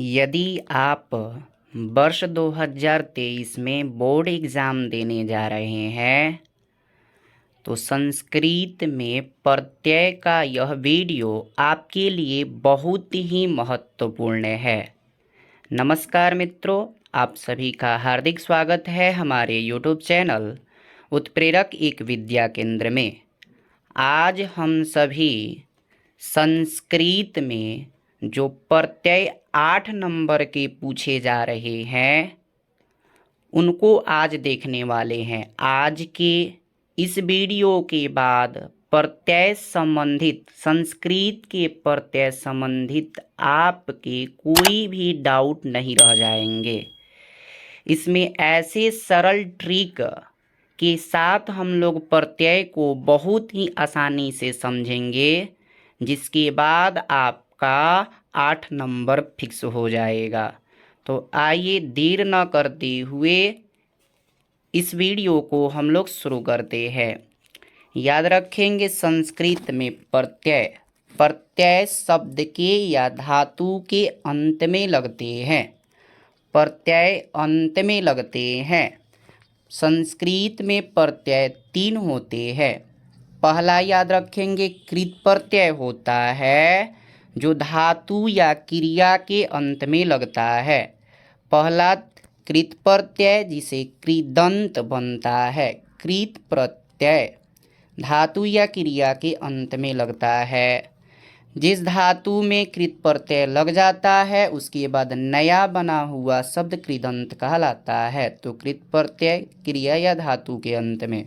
यदि आप वर्ष 2023 में बोर्ड एग्ज़ाम देने जा रहे हैं तो संस्कृत में प्रत्यय का यह वीडियो आपके लिए बहुत ही महत्वपूर्ण है। नमस्कार मित्रों, आप सभी का हार्दिक स्वागत है हमारे YouTube चैनल उत्प्रेरक एक विद्या केंद्र में। आज हम सभी संस्कृत में जो प्रत्यय 8 नंबर के पूछे जा रहे हैं उनको आज देखने वाले हैं। आज के इस वीडियो के बाद प्रत्यय संबंधित संस्कृत के प्रत्यय संबंधित आपके कोई भी डाउट नहीं रह जाएंगे। इसमें ऐसे सरल ट्रिक के साथ हम लोग प्रत्यय को बहुत ही आसानी से समझेंगे, जिसके बाद आपका 8 नंबर फिक्स हो जाएगा। तो आइए देर न करते हुए इस वीडियो को हम लोग शुरू करते हैं। याद रखेंगे, संस्कृत में प्रत्यय शब्द के या धातु के अंत में लगते हैं। प्रत्यय अंत में लगते हैं। संस्कृत में प्रत्यय 3 होते हैं। पहला याद रखेंगे, कृत प्रत्यय होता है जो धातु या क्रिया के अंत में लगता है। पहला कृत प्रत्यय जिसे कृदंत बनता है। कृत प्रत्यय धातु या क्रिया के अंत में लगता है। जिस धातु में कृत प्रत्यय लग जाता है उसके बाद नया बना हुआ शब्द कृदंत कहलाता है। तो कृत प्रत्यय क्रिया या धातु के अंत में।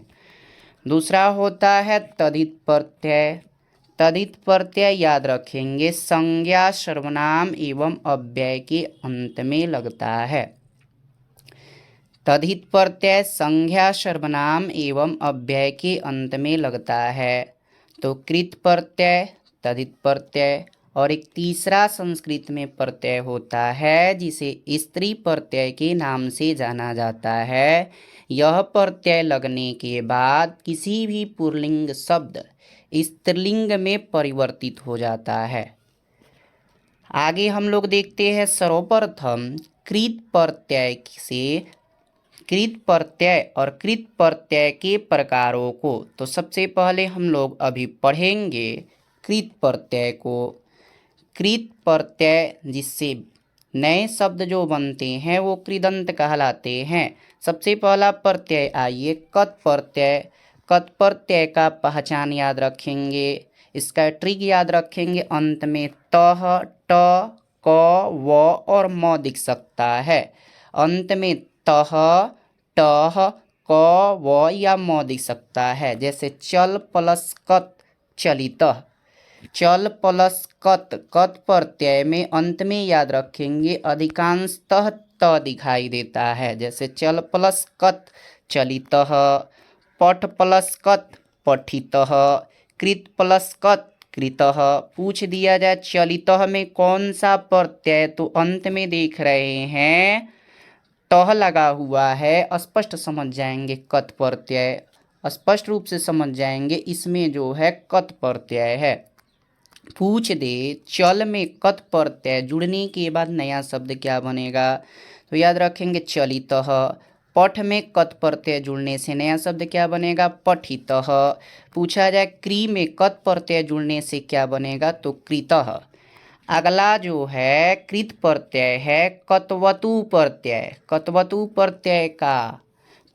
दूसरा होता है तद्धित प्रत्यय। तद्धित प्रत्यय याद रखेंगे संज्ञा सर्वनाम एवं अव्यय के अंत में लगता है। तद्धित प्रत्यय संज्ञा सर्वनाम एवं अव्यय के अंत में लगता है। तो कृत प्रत्यय, तद्धित प्रत्यय और एक तीसरा संस्कृत में प्रत्यय होता है जिसे स्त्री प्रत्यय के नाम से जाना जाता है। यह प्रत्यय लगने के बाद किसी भी पुल्लिंग शब्द स्त्रीलिंग में परिवर्तित हो जाता है। आगे हम लोग देखते हैं सर्वप्रथम कृत प्रत्यय से कृत प्रत्यय और कृत प्रत्यय के प्रकारों को। तो सबसे पहले हम लोग अभी पढ़ेंगे कृत प्रत्यय को। कृत प्रत्यय जिससे नए शब्द जो बनते हैं वो कृदंत कहलाते हैं। सबसे पहला प्रत्यय आइए कत प्रत्यय। कत प्रत्यय का पहचान याद रखेंगे, इसका ट्रिक याद रखेंगे। अंत में तह, ट, क, व और म दिख सकता है। अंत में तह, टह, क, व या म दिख सकता है। जैसे चल प्लस कत चलितः। चल प्लस कत, कत प्रत्यय में अंत में याद रखेंगे अधिकांशतः त दिखाई देता है। जैसे चल प्लस कत चलितः, पठ प्लस कत पठितः, कृत प्लस कत कृतः। पूछ दिया जाए चलितः में कौन सा प्रत्यय, तो अंत में देख रहे हैं तह लगा हुआ है। स्पष्ट समझ जाएंगे कत प्रत्यय, स्पष्ट रूप से समझ जाएंगे इसमें जो है कत प्रत्यय है। पूछ दे चल में कत प्रत्यय जुड़ने के बाद नया शब्द क्या बनेगा, तो याद रखेंगे चलितः। पठ में कत प्रत्यय जुड़ने से नया शब्द क्या बनेगा, पठितः। पूछा जाए क्री में कत प्रत्यय जुड़ने से क्या बनेगा, तो कृतः। अगला जो है कृत प्रत्यय है कतवतु प्रत्यय। कतवतु प्रत्यय का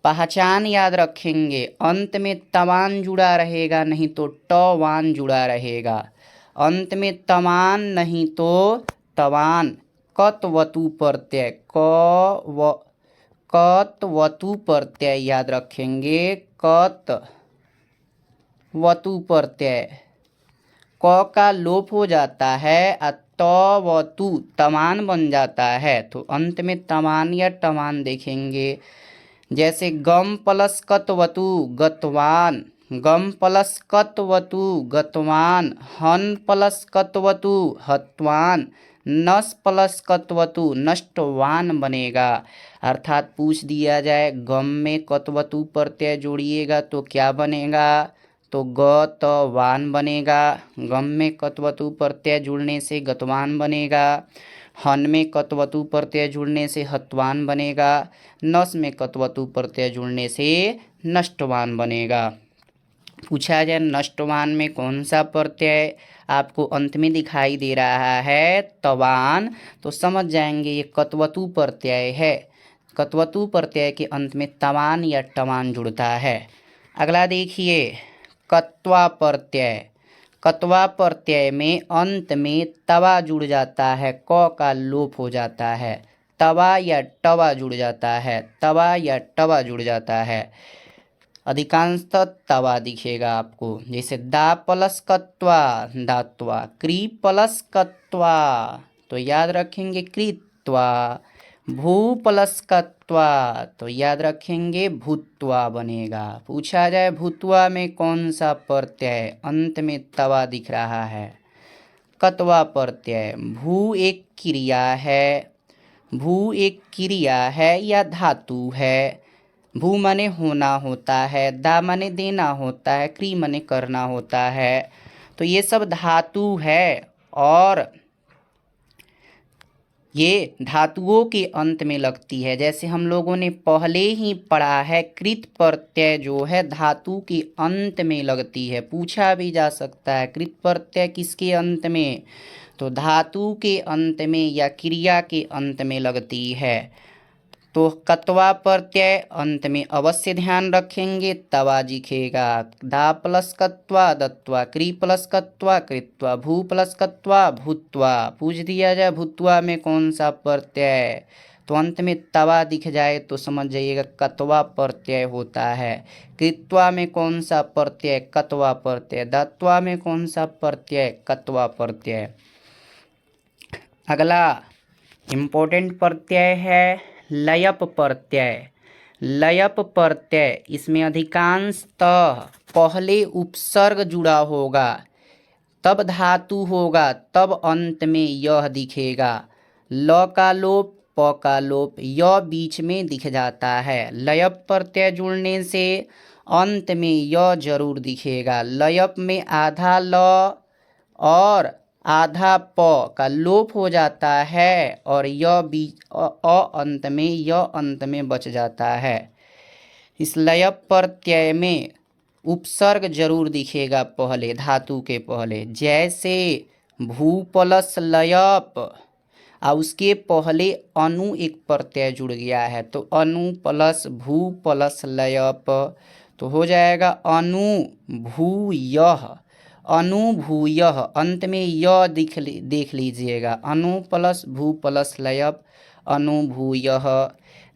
पहचान याद रखेंगे, अंत में तवान जुड़ा रहेगा नहीं तो टवान जुड़ा रहेगा। अंत में तवान नहीं तो तवान। कतवतु प्रत्यय कतवतु प्रत्यय याद रखेंगे। कतवतु प्रत्यय क का लोप हो जाता है, तवतु तवान बन जाता है। तो अंत में तवान या टवान देखेंगे। जैसे गम प्लस कतवतु गतवान, गम प्लस कतवतु गतवान, हन प्लस कतवतु हतवान, नस प्लस कतवतु नष्टवान बनेगा। अर्थात पूछ दिया जाए गम में कतवतु प्रत्यय जोड़िएगा तो क्या बनेगा, तो गतवान बनेगा। गम में कतवतु प्रत्यय जुड़ने से गतवान बनेगा। हन में कत्वतु प्रत्यय जुड़ने से हत्वान बनेगा, नस में कत्वतु प्रत्यय जुड़ने से नष्टवान बनेगा। पूछा जाए नष्टवान में कौन सा प्रत्यय आपको अंत में दिखाई दे रहा है, तवान, तो समझ जाएंगे ये कत्वतु प्रत्यय है। कत्वतु प्रत्यय के अंत में तवान या टवान जुड़ता है। अगला देखिए कत्वा प्रत्यय। कत्वा प्रत्यय में अंत में तवा जुड़ जाता है, क का लोप हो जाता है, तवा या टवा जुड़ जाता है, तवा या टवा जुड़ जाता है। अधिकांशतः तवा दिखेगा आपको, जैसे दा प्लस कत्वा दात्वा, क्री प्लस कत्वा तो याद रखेंगे कृत्वा, भू प्लस कत्वा तो याद रखेंगे भूत्वा बनेगा। पूछा जाए भूत्वा में कौन सा प्रत्यय अंत में तवा दिख रहा है, कत्वा प्रत्यय। भू एक क्रिया है, भू एक क्रिया है या धातु है। भू माने होना होता है, दा माने देना होता है, क्री माने करना होता है, तो ये सब धातु है और ये धातुओं के अंत में लगती है। जैसे हम लोगों ने पहले ही पढ़ा है कृत प्रत्यय जो है धातु के अंत में लगती है। पूछा भी जा सकता है कृत प्रत्यय किसके अंत में, तो धातु के अंत में या क्रिया के अंत में लगती है। तो कत्वा प्रत्यय अंत में अवश्य ध्यान रखेंगे तवा दिखेगा। दा प्लस कत्वा दत्वा, क्री प्लस कत्वा कृत्वा, भू प्लस कत्वा भूत्वा। पूछ दिया जाए भूत्वा में कौन सा प्रत्यय, तो अंत में तवा दिख जाए तो समझ जाइएगा कत्वा प्रत्यय होता है। कृत्वा में कौन सा प्रत्यय, कत्वा प्रत्यय। दत्वा में कौन सा प्रत्यय, कत्वा प्रत्यय। अगला इम्पोर्टेंट प्रत्यय है लयप प्रत्यय। लयप प्रत्यय इसमें अधिकांशतः पहले उपसर्ग जुड़ा होगा, तब धातु होगा, तब अंत में यह दिखेगा। ल का लोप, प का लोप, य बीच में दिख जाता है। लयप प्रत्यय जुड़ने से अंत में य जरूर दिखेगा। लयप में आधा ल और आधा प का लोप हो जाता है और य बीच अंत में य अंत में बच जाता है। इस लयप प्रत्यय में उपसर्ग जरूर दिखेगा पहले, धातु के पहले। जैसे भू प्लस लयप और उसके पहले अनु एक प्रत्यय जुड़ गया है, तो अनु प्लस भू प्लस लयप तो हो जाएगा अनुभूयः। अनुभूयः अंत में य देख लीजिएगा, अनु प्लस भू प्लस लयप अनुभूयः।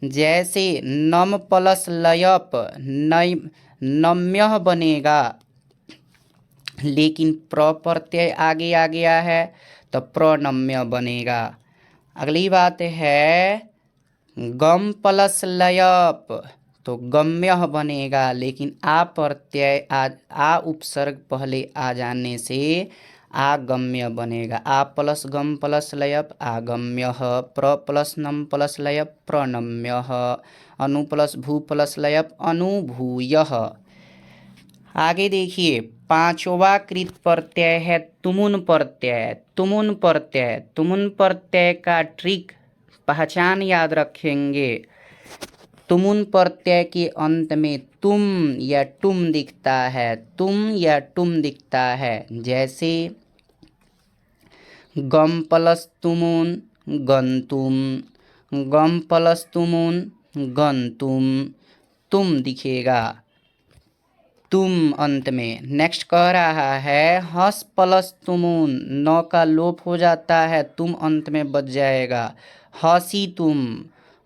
जैसे नम प्लस लयप नम्यः बनेगा, लेकिन प्र प्रत्यय आगे आ गया है तो प्रणम्य बनेगा। अगली बात है गम प्लस लयप तो गम्यः बनेगा, लेकिन आ प्रत्यय आ उपसर्ग पहले आ जाने से आगम्य बनेगा। आ प्लस गम प्लस लयप आगम्यः, प्र प्लस नम प्लस लयप प्रणम्यः, अनु प्लस भू प्लस लयप अनुभूयः। आगे देखिए पांचवा कृत प्रत्यय है तुमुन प्रत्यय। तुमुन प्रत्यय, तुमुन प्रत्यय का ट्रिक पहचान याद रखेंगे। तुमुन प्रत्यय के अंत में तुम या टुम दिखता है, तुम या टुम दिखता है। जैसे गम प्लस तुमुन गंतुम, गम प्लस तुमुन गंतुम, तुम दिखेगा तुम अंत में। नेक्स्ट कह रहा है हस प्लस तुमुन, न का लोप हो जाता है, तुम अंत में बच जाएगा। हसी तुम,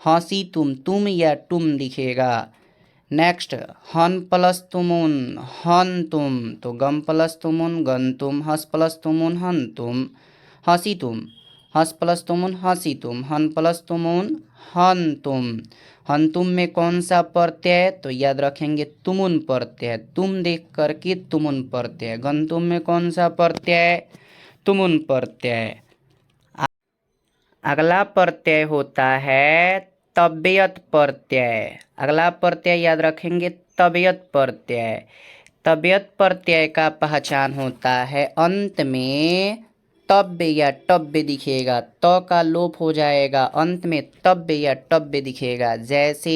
हसी तुम या टुम दिखेगा। नेक्स्ट हन प्लस तुमुन हन तुम, तो गम प्लस तुमुन गन तुम, हस प्लस तुमुन हन तुम हसी तुम, हस प्लस तुमुन हसी तुम, हन प्लस तुमुन हन तुम। हन तुम में कौन सा प्रत्यय, तो याद रखेंगे तुमुन प्रत्यय, तुम देख करके तुमुन प्रत्यय। गन तुम में कौन सा प्रत्यय, तुमुन प्रत्यय। अगला प्रत्यय होता है तबियत प्रत्यय। अगला प्रत्यय याद रखेंगे तबियत प्रत्यय। तबियत प्रत्यय का पहचान होता है अंत में त तव्य या टव्य दिखेगा, त का लोप हो जाएगा, अंत में तव्य या टव्य दिखेगा। जैसे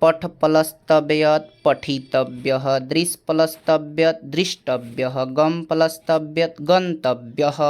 पठ प्लस तव्यत पठितव्यः, दृश् प्लस तव्यत दृष्टव्यः, गम प्लस तव्यत गंतव्यः।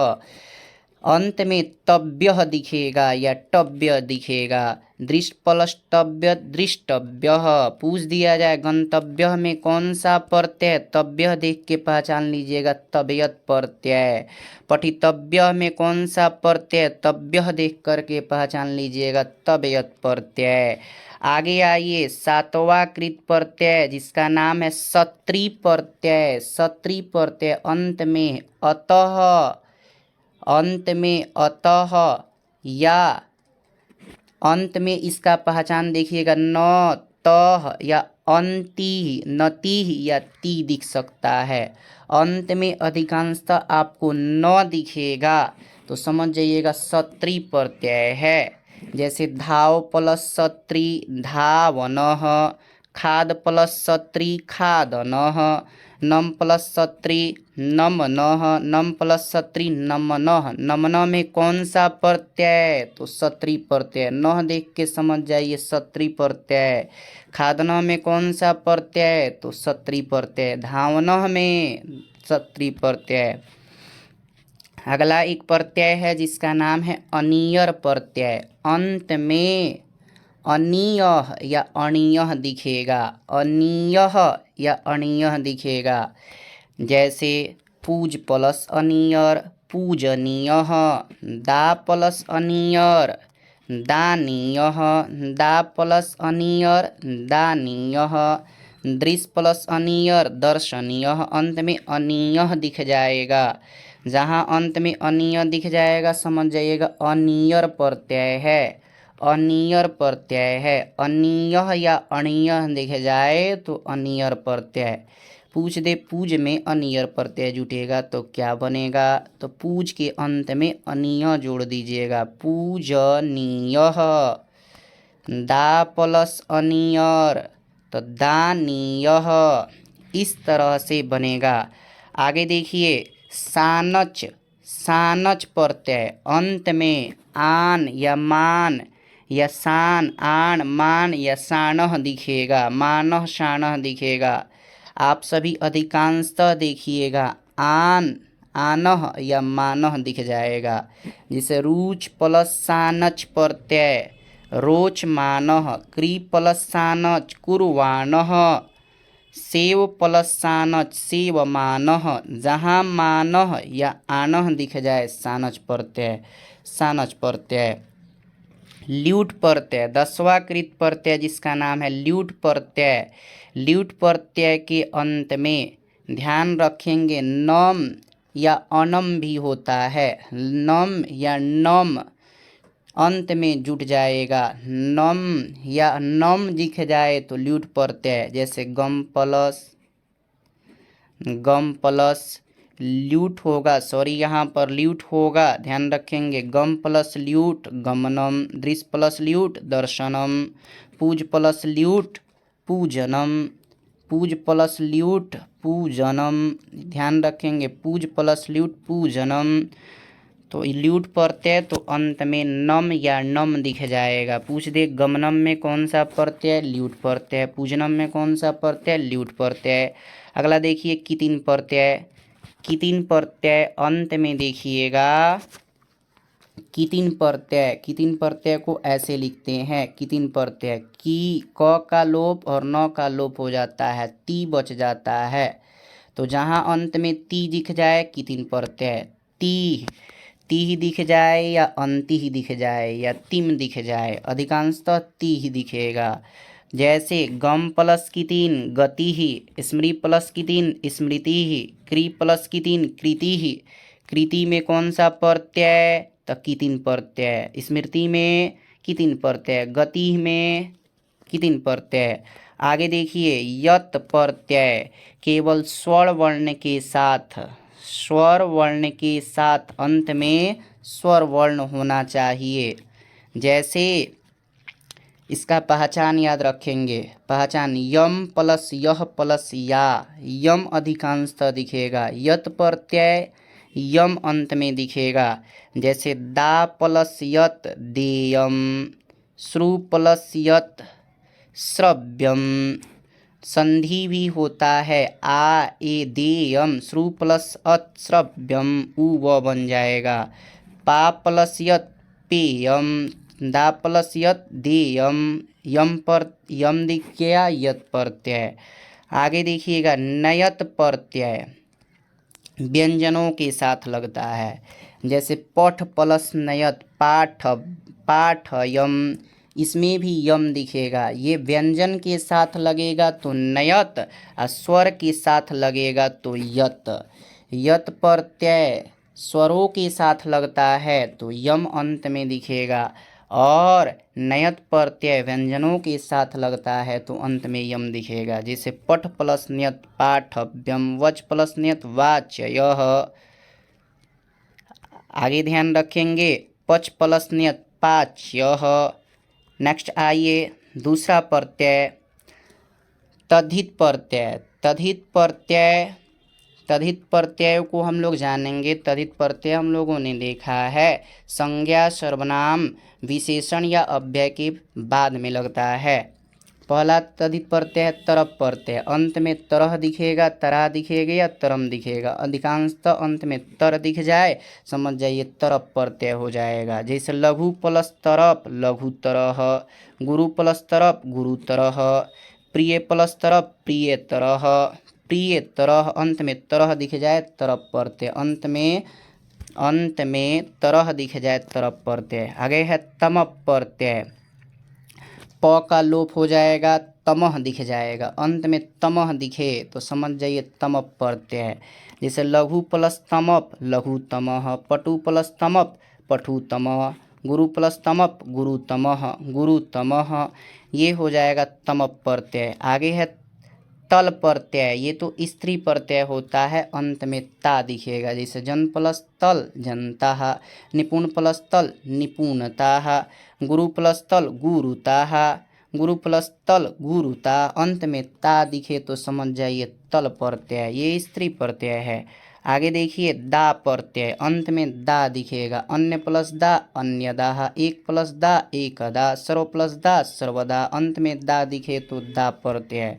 अंत में तव्यः दिखेगा या टव्य दिखेगा। दृष्ट प्लस तव्यत दृष्टव्यः। पूछ दिया जाए गंतव्य में कौन सा प्रत्यय, तव्य देख के पहचान लीजिएगा, तव्यत प्रत्यय। पठितव्य में कौन सा प्रत्यय, तव्य देख करके पहचान लीजिएगा, तव्यत प्रत्यय। आगे आइए, सातवां कृत प्रत्यय जिसका नाम है सत्री प्रत्यय। सत्री प्रत्यय अंत में अतः, अंत में अतः या अंत में इसका पहचान देखिएगा, न तह या अंति, नति या ती दिख सकता है। अंत में अधिकांशतः आपको न दिखेगा तो समझ जाइएगा सत्री प्रत्यय है। जैसे धाव प्लस सत्री धावनः, खाद प्लस सत्री खादनः, नम प्लस सत्री नमनः, नम प्लस सत्री नमनः। नमनः में कौन सा प्रत्यय, तो सत्री प्रत्यय। नह देख के समझ जाइए सत्री प्रत्यय। खादनः में कौन सा प्रत्यय, तो सत्री प्रत्यय। धावनः में सत्री प्रत्यय। अगला एक प्रत्यय है जिसका नाम है अनियर प्रत्यय। अंत में अनियः या अणियः दिखेगा, अनियः या अणियः दिखेगा। जैसे पूज प्लस अनियर पूजनीयः, दा प्लस अनियर दानीयः, दा प्लस अनियर दानीयः, दृश् प्लस अनियर दर्शनीयः। अंत में अनियः दिख जाएगा। जहाँ अंत में अनिय दिख जाएगा समझ जाइएगा अनियर प्रत्यय है, अनियर प्रत्यय है। अनियः या अणियः दिख जाए तो अनियर प्रत्यय। पूछ दे पूज में अनियर प्रत्यय जुटेगा तो क्या बनेगा, तो पूज के अंत में अनिय जोड़ दीजिएगा, पूजनीयः। दा प्लस अनियर तो दानीयः, इस तरह से बनेगा। आगे देखिए, सानच, सानच प्रत्यय अंत में आन या मान या शान, आन मान या शानः दिखेगा, मानः शानः दिखेगा। आप सभी अधिकांशतः देखिएगा आन आनः या मानः दिख जाएगा। जिसे रुच प्लस सानच प्रत्यय रोच मानः, क्री प्लस सानच कुर्वाणः, सेव प्लस सानच सेवमानः। जहाँ मानः या आनः दिख जाए सानच प्रत्यय, सानच प्रत्यय। ल्यूट प्रत्यय 10वां कृत प्रत्यय जिसका नाम है ल्यूट प्रत्यय। ल्यूट प्रत्यय के अंत में ध्यान रखेंगे नम या अनम भी होता है, नम या नम अंत में जुट जाएगा। नम या नम दिख जाए तो ल्यूट प्रत्यय। जैसे गम प्लस ल्यूट होगा, सॉरी यहाँ पर ल्यूट होगा, ध्यान रखेंगे। गम प्लस ल्यूट गमनम, दृश् प्लस ल्यूट दर्शनम, पूज प्लस ल्यूट पूजनम, पूज प्लस ल्यूट पूजनम, ध्यान रखेंगे पूज प्लस ल्यूट पूजनम। तो ल्यूट प्रत्यय तो अंत में नम या नम दिख जाएगा। पूछ दे गमनम में कौन सा प्रत्यय, ल्यूट प्रत्यय। पूजनम में कौन सा प्रत्यय, ल्यूट प्रत्यय। अगला देखिए कितिन प्रत्यय। कितिन प्रत्यय अंत में देखिएगा कितिन प्रत्यय, कितिन प्रत्यय को ऐसे लिखते हैं कितिन प्रत्यय, की क का लोप और न का लोप हो जाता है, ती बच जाता है। तो जहाँ अंत में ती दिख जाए कितिन प्रत्यय। ती ती ही दिख जाए या अंति ही दिख जाए या तिम दिख जाए, अधिकांशतः ती ही दिखेगा। जैसे गम प्लस कितिन गति ही, स्मृति प्लस कितिन स्मृति ही, क्री प्लस कितिन कृति ही। कृति में कौन सा प्रत्यय, तो कितिन प्रत्यय। स्मृति में कितिन प्रत्यय, गति में कितिन प्रत्यय। आगे देखिए यत प्रत्यय केवल स्वर वर्ण के साथ, स्वर वर्ण के साथ अंत में स्वर वर्ण होना चाहिए। जैसे इसका पहचान याद रखेंगे, पहचान यम प्लस यह प्लस या, यम अधिकांशतः दिखेगा। यत प्रत्यय यम अंत में दिखेगा। जैसे दा प्लस यत देयम, श्रु प्लस यत श्रव्यम। संधि भी होता है आ ए देयम, श्रु प्लस अत श्रव्यम, उ व बन जाएगा। पा प्लस यत पेयम, दा प्लस यत देयम, यम पर यम दिख गया, यत प्रत्यय। आगे देखिएगा नयत प्रत्यय व्यंजनों के साथ लगता है। जैसे पठ प्लस नयत पाठ, पाठयम, इसमें भी यम दिखेगा। ये व्यंजन के साथ लगेगा तो नयत, और स्वर के साथ लगेगा तो यत। यत प्रत्यय स्वरों के साथ लगता है तो यम अंत में दिखेगा, और नयत प्रत्यय व्यंजनों के साथ लगता है तो अंत में यम दिखेगा। जैसे पठ प्लस नियत पाठव्यम, वच प्लस नियत वाच्ययः। आगे ध्यान रखेंगे पच प्लस नियत पाच्यः। नेक्स्ट आइए दूसरा प्रत्यय तद्धित प्रत्यय। तद्धित प्रत्यय को हम लोग जानेंगे। तद्धित प्रत्यय हम लोगों ने देखा है संज्ञा सर्वनाम विशेषण या अव्यय के बाद में लगता है। पहला तद्धित प्रत्यय है तरप प्रत्यय। अंत में तरह दिखेगा, तरा दिखेगा या तरम दिखेगा। अधिकांशतः अंत में तर दिख जाए समझ जाइए तरप प्रत्यय हो जाएगा। जैसे लघु प्लस तरप लघु तरह, गुरु प्लस तरप गुरु तरह, प्रिय प्लस तरप प्रिय तरह, प्रिय तरह अंत में तरह दिख जाए तरप प्रत्यय। अंत में तरह दिख जाए तरप प्रत्यय। आगे है तमप प्रत्यय। प का लोप हो जाएगा, तमह दिख जाएगा। अंत में तमह दिखे तो समझ जाइए तमप प्रत्यय। जैसे लघु प्लस तमप लघु तमह, पटु प्लस तमप पटु तमह, गुरु प्लस तमप गुरु तमह, ये हो जाएगा तमप प्रत्यय। आगे है तल प्रत्यय। ये तो स्त्री प्रत्यय होता है, अंत में ता दिखेगा। जैसे जन प्लस तल जनताः, निपुण प्लस तल निपुणताः, गुरु प्लस तल गुरुताः, गुरु प्लस तल गुरुता, अंत में ता दिखे तो समझ जाइए तल प्रत्यय। ये स्त्री प्रत्यय है। आगे देखिए दा प्रत्यय। अंत में दा दिखेगा। अन्य प्लस दा अन्यदाः, एक प्लस दा एकदा, सर्व प्लस दा सर्वदा, अंत में दा दिखे तो दा प्रत्यय।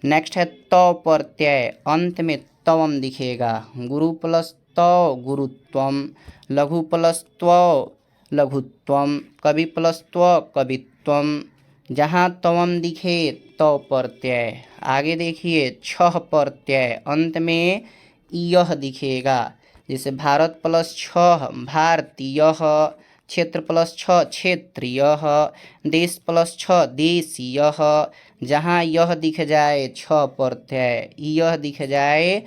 नेक्स्ट है तौ प्रत्यय। अंत में तवम दिखेगा। गुरु प्लस तौ गुरुत्वम, लघु प्लस त्व लघुत्वम, कवि प्लस त्व कवित्वम, जहाँ तवम दिखे तौ प्रत्यय। आगे देखिए छह प्रत्यय। अंत में यह दिखेगा। जैसे भारत प्लस छह भारतीयः, क्षेत्र प्लस छ क्षेत्रीयः, देश प्लस छ देशीयः, जहाँ यह दिख जाए छ प्रत्यय, यह दिख जाए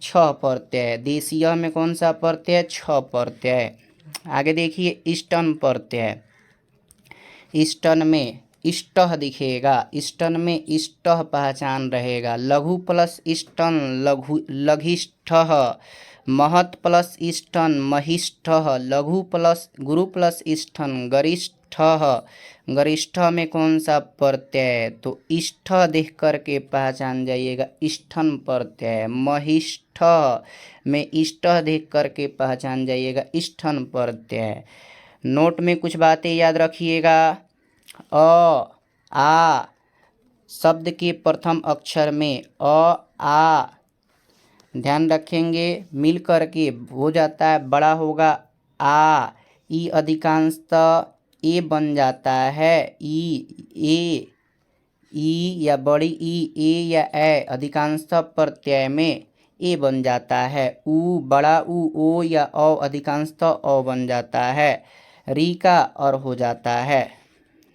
छ प्रत्यय। देशीय में कौन सा प्रत्यय? छ प्रत्यय। आगे देखिए इष्टन प्रत्यय। इष्टन में इष्टः दिखेगा। इष्टन में इष्टः पहचान रहेगा। लघु प्लस इष्टन लघिष्ठः, महत प्लस इष्टन महिष्ठः, लघु प्लस गुरु प्लस इष्टन गरिष्ठः। गरिष्ठ में कौन सा प्रत्यय? तो इष्ठ देख करके पहचान जाइएगा इष्ठन प्रत्यय। महिष्ठ में इष्ट देख करके पहचान जाइएगा इष्ठन प्रत्यय। नोट में कुछ बातें याद रखिएगा। अ आ शब्द के प्रथम अक्षर में अ आ ध्यान रखेंगे, मिल करके हो जाता है बड़ा होगा आ। ई अधिकांशतः ए बन जाता है। ई या बड़ी ई ए या ए अधिकांशतः प्रत्यय में ए बन जाता है। ऊ बड़ा ऊ ओ या औ अधिकांशतः औ बन जाता है। री का और हो जाता है।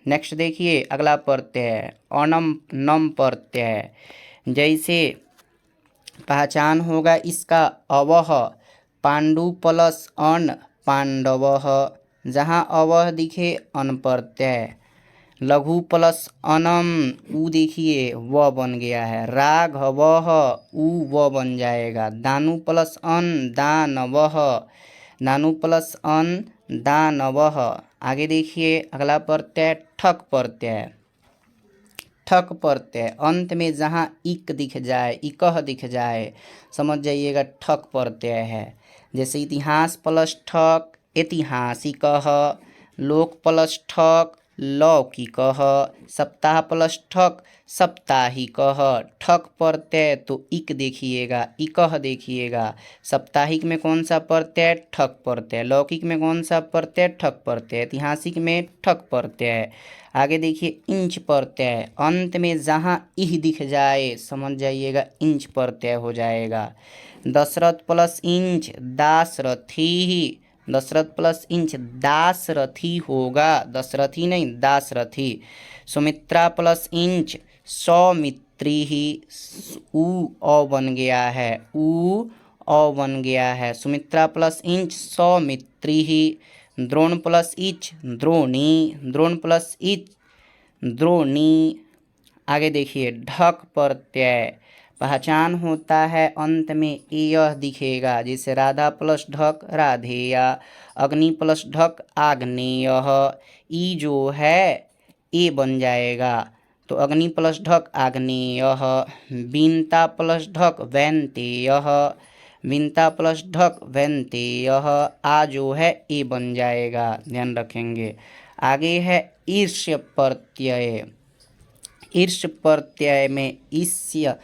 नेक्स्ट देखिए अगला प्रत्यय अनम नम प्रत्यय। जैसे पहचान होगा इसका अवह, पांडु प्लस अन पांडवः, जहाँ अवह दिखे अन प्रत्यय। लघु प्लस अनम उ देखिए व बन गया है। राघवः उ व बन जाएगा। दानु प्लस अन दानवः, दानु प्लस अन दानवः। आगे देखिए अगला प्रत्यय ठक प्रत्यय। ठक प्रत्यय अंत में जहाँ इक दिख जाए इकह दिख जाए समझ जाइएगा ठक प्रत्यय है। जैसे इतिहास प्लस ठक ऐतिहासिकः, लोक प्लस ठक लौकिकः, सप्ताह प्लस ठक साप्ताहिकः। ठक प्रत्यय तो इक देखिएगा, इकह देखिएगा। साप्ताहिक में कौन सा प्रत्यय? ठक प्रत्यय। लौकिक में कौन सा प्रत्यय? ठक प्रत्यय। ऐतिहासिक में ठक प्रत्यय। आगे देखिए इंच प्रत्यय, अंत में जहाँ इह दिख जाए समझ जाइएगा इंच प्रत्यय हो जाएगा। दशरथ प्लस इंच दासरथी, दशरथ प्लस इंच दासरथी होगा, दशरथी नहीं दासरथी। सुमित्रा प्लस इंच सौमित्री ही, ऊ औ बन गया है, ऊ औ बन गया है। सुमित्रा प्लस इंच सौमित्री ही। द्रोण प्लस इच द्रोणी, द्रोण प्लस इच द्रोणी। आगे देखिए ढक प्रत्यय, पहचान होता है अंत में यह दिखेगा, जैसे राधा प्लस ढक राधेया, अग्नि प्लस ढक आग्नेयः। ई जो है ए बन जाएगा, तो अग्नि प्लस ढक आग्नेयः। बीनता प्लस ढक वैन्तेयः, विनता प्लस ढक वैन्तेयः। आ जो है ए बन जाएगा, ध्यान रखेंगे। आगे है ईर्ष्य प्रत्यय, ईर्ष्य प्रत्यय में ईस्य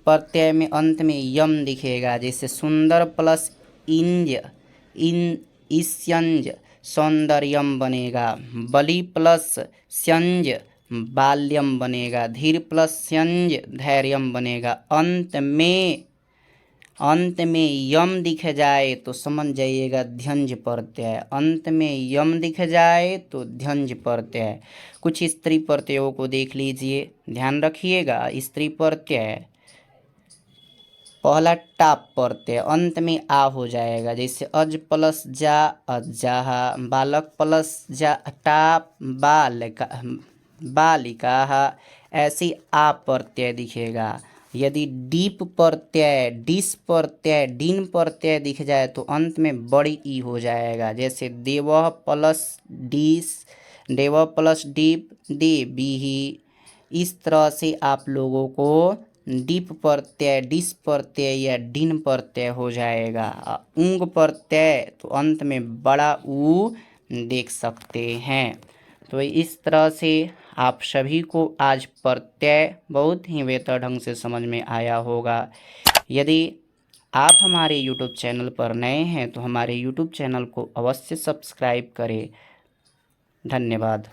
प्रत्यय में अंत में यम दिखेगा, जैसे सुंदर प्लस इंज इन इस्यंज सौंदर्यम बनेगा। बलि प्लस स्यंज बाल्यम बनेगा। धीर प्लस स्यंज धैर्यम बनेगा। अंत में यम दिख जाए तो समझ जाइएगा ध्यंज प्रत्यय, अंत में यम दिख जाए तो ध्यंज प्रत्यय। कुछ स्त्री प्रत्ययों को देख लीजिए, ध्यान रखिएगा। स्त्री प्रत्यय पहला टाप प्रत्यय अंत में आ हो जाएगा, जैसे अज प्लस जा अज्जाहा, बालक प्लस जा टाप बालिका बालिका, ऐसे आ प्रत्यय दिखेगा। यदि डीप प्रत्यय डिस प्रत्यय डिन प्रत्यय दिख जाए तो अंत में बड़ी ई हो जाएगा, जैसे देवः प्लस डिस देव प्लस डीप देवी। इस तरह से आप लोगों को डीप प्रत्यय डिस प्रत्यय या डिन प्रत्यय हो जाएगा। ऊंग प्रत्यय तो अंत में बड़ा ऊ देख सकते हैं। तो इस तरह से आप सभी को आज प्रत्यय बहुत ही बेहतर ढंग से समझ में आया होगा। यदि आप हमारे YouTube चैनल पर नए हैं तो हमारे YouTube चैनल को अवश्य सब्सक्राइब करें। धन्यवाद।